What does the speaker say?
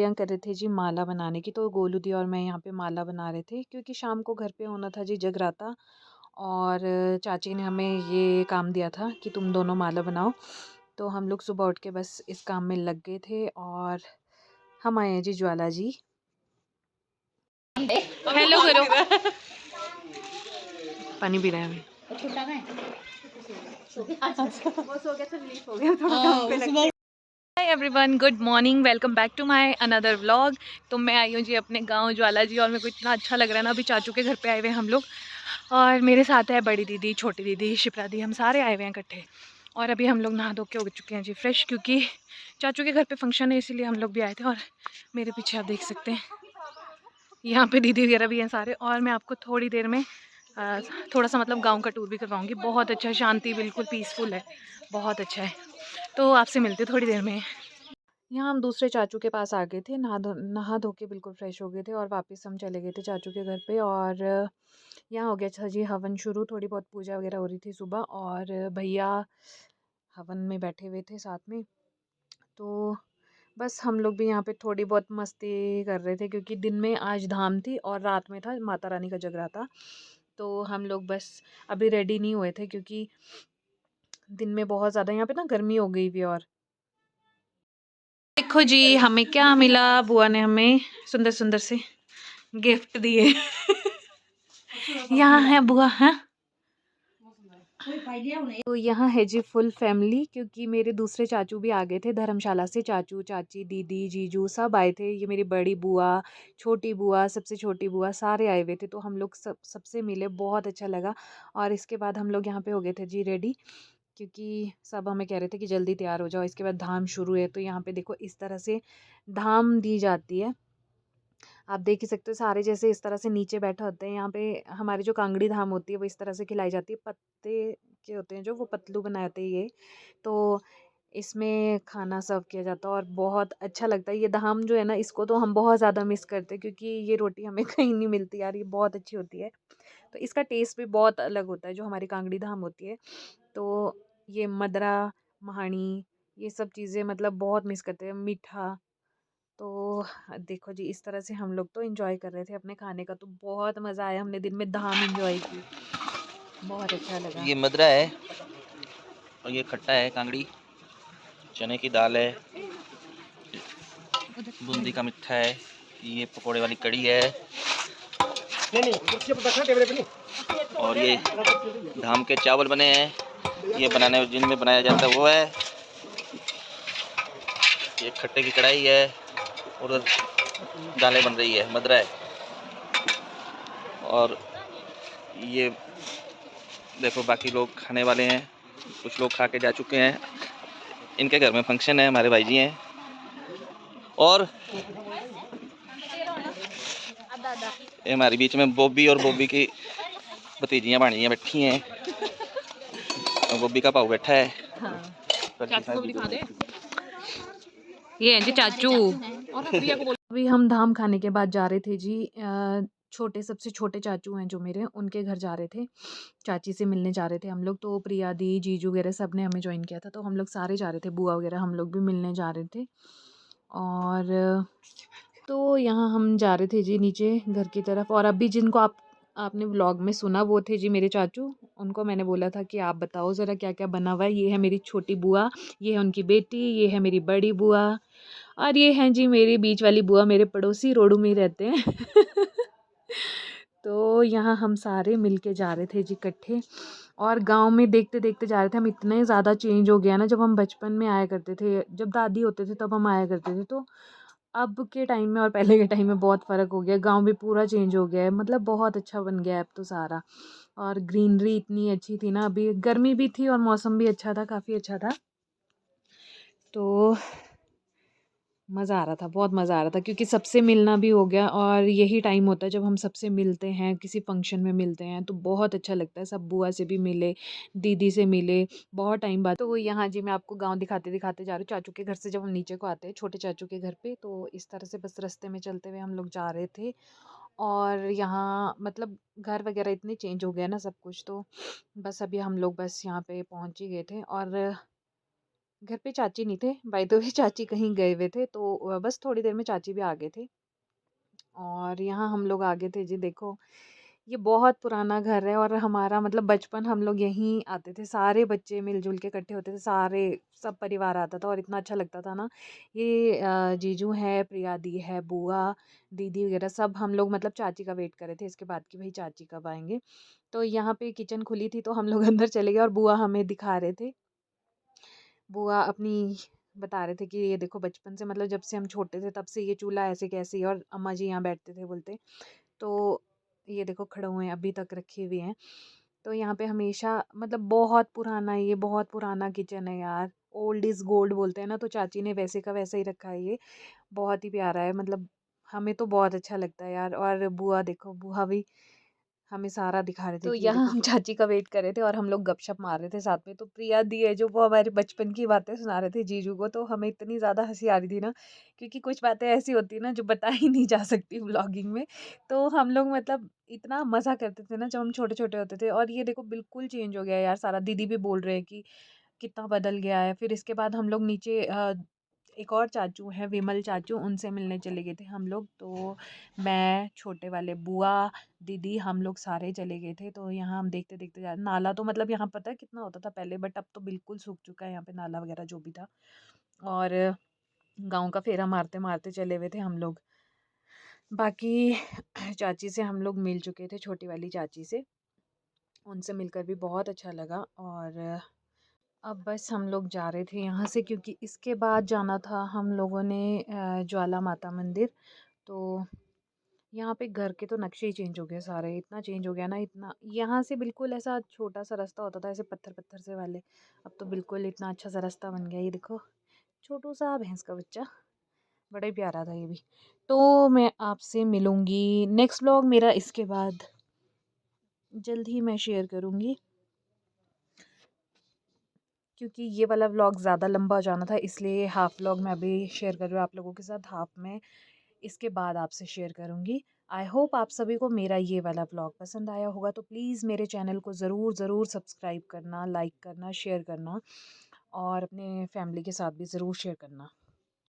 तैयारियां कर रहे थे जी माला बनाने की। तो गोलू दी और मैं यहाँ पे माला बना रहे थे क्योंकि शाम को घर पे होना था जी जगराता। और चाची ने हमें ये काम दिया था कि तुम दोनों माला बनाओ। तो हम लोग सुबह उठ के बस इस काम में लग गए थे। और हम आए हैं जी ज्वाला जी। हेलो करो। पानी पी रहे हैं अभी। Hi everyone, good morning, welcome back to my another vlog. तो मैं आई हूँ जी अपने गांव ज्वाला जी और मेरे को इतना अच्छा लग रहा है ना। अभी चाचू के घर पे आए हुए हैं हम लोग और मेरे साथ है बड़ी दीदी, छोटी दीदी, शिप्रा दी, हम सारे आए हुए हैं इकट्ठे। और अभी हम लोग नहा धो के हो चुके हैं जी फ्रेश, क्योंकि चाचू के घर पे फंक्शन है इसीलिए हम लोग भी आए थे। और मेरे पीछे आप देख सकते हैं यहाँ पे दीदी वगैरह भी हैं सारे। और मैं आपको थोड़ी देर में थोड़ा सा मतलब गाँव का टूर भी करवाऊँगी। बहुत अच्छा है, शांति बिल्कुल पीसफुल है, बहुत अच्छा है। तो आपसे मिलते थोड़ी देर में। यहाँ हम दूसरे चाचू के पास आ गए थे, नहा धो के बिल्कुल फ्रेश हो गए थे और वापस हम चले गए थे चाचू के घर पे। और यहाँ हो गया था जी हवन शुरू, थोड़ी बहुत पूजा वगैरह हो रही थी सुबह और भैया हवन में बैठे हुए थे साथ में। तो बस हम लोग भी यहाँ पे थोड़ी बहुत मस्ती कर रहे थे क्योंकि दिन में आज धाम थी और रात में था माता रानी का जगराता। तो हम लोग बस अभी रेडी नहीं हुए थे क्योंकि दिन में बहुत ज़्यादा यहाँ पे ना गर्मी हो गई थी। और देखो जी हमें क्या मिला, बुआ ने हमें सुंदर सुंदर से गिफ्ट दिए। यहाँ है बुआ है। तो यहाँ है जी फुल फैमिली, क्योंकि मेरे दूसरे चाचू भी आ गए थे धर्मशाला से। चाचू चाची दीदी जीजू सब आए थे। ये मेरी बड़ी बुआ, छोटी बुआ, सबसे छोटी बुआ, सारे आए हुए थे। तो हम लोग सबसे मिले, बहुत अच्छा लगा। और इसके बाद हम लोग यहाँ पे हो गए थे जी रेडी, क्योंकि सब हमें कह रहे थे कि जल्दी तैयार हो जाओ, इसके बाद धाम शुरू है। तो यहाँ पे देखो इस तरह से धाम दी जाती है, आप देख ही सकते हो। सारे जैसे इस तरह से नीचे बैठे होते हैं। यहाँ पे हमारी जो कांगड़ी धाम होती है वो इस तरह से खिलाई जाती है, पत्ते के होते हैं जो, वो पतलू बनाए होते हैं ये। तो इसमें खाना सर्व किया जाता है और बहुत अच्छा लगता है। ये धाम जो है ना, इसको तो हम बहुत ज़्यादा मिस करते हैं क्योंकि ये रोटी हमें कहीं नहीं मिलती यार, ये बहुत अच्छी होती है। तो इसका टेस्ट भी बहुत अलग होता है जो हमारी कांगड़ी धाम होती है। तो ये मदरा महानी, ये सब चीज़ें मतलब बहुत मिस करते हैं, मीठा। तो देखो जी इस तरह से हम लोग तो एंजॉय कर रहे थे अपने खाने का। तो बहुत मज़ा आया, हमने दिन में धाम एंजॉय की, बहुत अच्छा लगा। ये मदरा है और ये खट्टा है, कांगड़ी, चने की दाल है, बूंदी का मिठा है, ये पकोड़े वाली कड़ी है, और ये धाम के चावल बने हैं, ये बनाने जिनमें बनाया जाता है वो है, ये खट्टे की कढ़ाई है और दालें बन रही है, मदरा है। और ये देखो बाकी लोग खाने वाले हैं, कुछ लोग खा के जा चुके हैं। इनके घर में फंक्शन है, हमारे भाई जी हैं। और ये हमारे बीच में बॉबी और बॉबी की भतीजियाँ भाणियाँ बैठी हैं और बॉबी का भाऊ बैठा है। हाँ, चाचू को भी दिखा दे। ये हैं जी चाचू। अभी हम धाम खाने के बाद जा रहे थे जी, छोटे सबसे छोटे चाचू हैं जो मेरे, उनके घर जा रहे थे, चाची से मिलने जा रहे थे हम लोग। तो प्रिया दी, जीजू वगैरह सब ने हमें ज्वाइन किया था। तो हम लोग सारे जा रहे थे, बुआ वगैरह हम लोग भी मिलने जा रहे थे। और तो यहाँ हम जा रहे थे जी नीचे घर की तरफ। और अभी जिनको आपने व्लॉग में सुना वो थे जी मेरे चाचू। उनको मैंने बोला था कि आप बताओ ज़रा क्या क्या बना हुआ है। ये है मेरी छोटी बुआ, ये है उनकी बेटी, ये है मेरी बड़ी बुआ, और ये हैं जी मेरी बीच वाली बुआ, मेरे पड़ोसी रोडू में ही रहते हैं। तो यहाँ हम सारे मिल के जा रहे थे जी इकट्ठे। और गांव में देखते देखते जा रहे थे हम, इतने ज़्यादा चेंज हो गया ना। जब हम बचपन में आया करते थे, जब दादी होते थे तब हम आया करते थे, तो अब के टाइम में और पहले के टाइम में बहुत फ़र्क हो गया। गांव भी पूरा चेंज हो गया है, मतलब बहुत अच्छा बन गया है अब तो सारा। और ग्रीनरी इतनी अच्छी थी ना, अभी गर्मी भी थी और मौसम भी अच्छा था, काफ़ी अच्छा था। तो मज़ा आ रहा था, बहुत मज़ा आ रहा था क्योंकि सबसे मिलना भी हो गया। और यही टाइम होता है जब हम सबसे मिलते हैं, किसी फंक्शन में मिलते हैं तो बहुत अच्छा लगता है। सब बुआ से भी मिले, दीदी से मिले, बहुत टाइम बाद। तो यहाँ जी मैं आपको गांव दिखाते दिखाते जा रही हूँ। चाचू के घर से जब हम नीचे को आते हैं छोटे चाचू के घर पे, तो इस तरह से बस रास्ते में चलते हुए हम लोग जा रहे थे। और यहाँ मतलब घर वगैरह इतने चेंज हो गया ना सब कुछ। तो बस अभी हम लोग बस यहाँ पे पहुँच ही गए थे। और घर पे चाची नहीं थे, बाय द वे चाची कहीं गए हुए थे, तो बस थोड़ी देर में चाची भी आ गए थे। और यहाँ हम लोग आ गए थे जी। देखो, ये बहुत पुराना घर है और हमारा मतलब बचपन हम लोग यहीं आते थे, सारे बच्चे मिल-जुल के इकट्ठे होते थे, सारे सब परिवार आता था और इतना अच्छा लगता था ना। ये जीजू है, प्रिया दी है, बुआ, दीदी वगैरह सब हम लोग मतलब चाची का वेट कर रहे थे इसके बाद कि भई चाची कब आएँगे। तो यहाँ पे किचन खुली थी तो हम लोग अंदर चले गए और बुआ हमें दिखा रहे थे। बुआ अपनी बता रहे थे कि ये देखो बचपन से मतलब जब से हम छोटे थे तब से ये चूल्हा ऐसे कैसे ही, और अम्मा जी यहाँ बैठते थे बोलते। तो ये देखो खड़े हुए हैं अभी तक रखे हुए हैं। तो यहाँ पे हमेशा मतलब बहुत पुराना है ये, बहुत पुराना किचन है यार। ओल्ड इज़ गोल्ड बोलते हैं ना, तो चाची ने वैसे का वैसा ही रखा है ये। बहुत ही प्यारा है मतलब, हमें तो बहुत अच्छा लगता है यार। और बुआ देखो, बुआ भी हमें सारा दिखा रहे थे तो कि ये यहाँ देखो हम चाची का वेट कर रहे थे और हम लोग गपशप मार रहे थे साथ में। तो प्रिया दी है जो, वो हमारे बचपन की बातें सुना रहे थे जीजू को, तो हमें इतनी ज़्यादा हँसी आ रही थी ना, क्योंकि कुछ बातें ऐसी होती है ना जो बताई नहीं जा सकती व्लॉगिंग में। तो हम लोग मतलब इतना मज़ा करते थे ना जब हम छोटे-छोटे होते थे। और ये देखो बिल्कुल चेंज हो गया है यार सारा। दीदी भी बोल रहे हैं कि कितना बदल गया है। फिर इसके बाद हम लोग नीचे एक और चाचू हैं विमल चाचू, उनसे मिलने चले गए थे हम लोग। तो मैं, छोटे वाले बुआ, दीदी, हम लोग सारे चले गए थे। तो यहाँ हम देखते-देखते जा नाला तो मतलब यहाँ पता है कितना होता था पहले, बट अब तो बिल्कुल सूख चुका है यहाँ पे नाला वगैरह जो भी था। और गाँव का फेरा मारते-मारते चले हुए थे हम लोग। बाकी चाची से हम लोग मिल चुके थे, छोटी वाली चाची से। उनसे मिलकर भी बहुत अच्छा लगा। और अब बस हम लोग जा रहे थे यहाँ से, क्योंकि इसके बाद जाना था हम लोगों ने ज्वाला माता मंदिर। तो यहाँ पे घर के तो नक्शे ही चेंज हो गए सारे, इतना चेंज हो गया ना, इतना। यहाँ से बिल्कुल ऐसा छोटा सा रास्ता होता था ऐसे पत्थर पत्थर से वाले, अब तो बिल्कुल इतना अच्छा सा रास्ता बन गया। ये देखो छोटू सा भैंस का बच्चा, बड़ा ही प्यारा था ये भी। तो मैं आपसे मिलूंगी नेक्स्ट व्लॉग मेरा, इसके बाद जल्द ही मैं शेयर करूँगी, क्योंकि ये वाला व्लॉग ज़्यादा लंबा हो जाना था, इसलिए हाफ व्लॉग मैं अभी शेयर कर रही हूँ आप लोगों के साथ, हाफ में इसके बाद आपसे शेयर करूँगी। आई होप आप सभी को मेरा ये वाला व्लॉग पसंद आया होगा, तो प्लीज़ मेरे चैनल को ज़रूर ज़रूर सब्सक्राइब करना, लाइक करना, शेयर करना, और अपने फैमिली के साथ भी ज़रूर शेयर करना।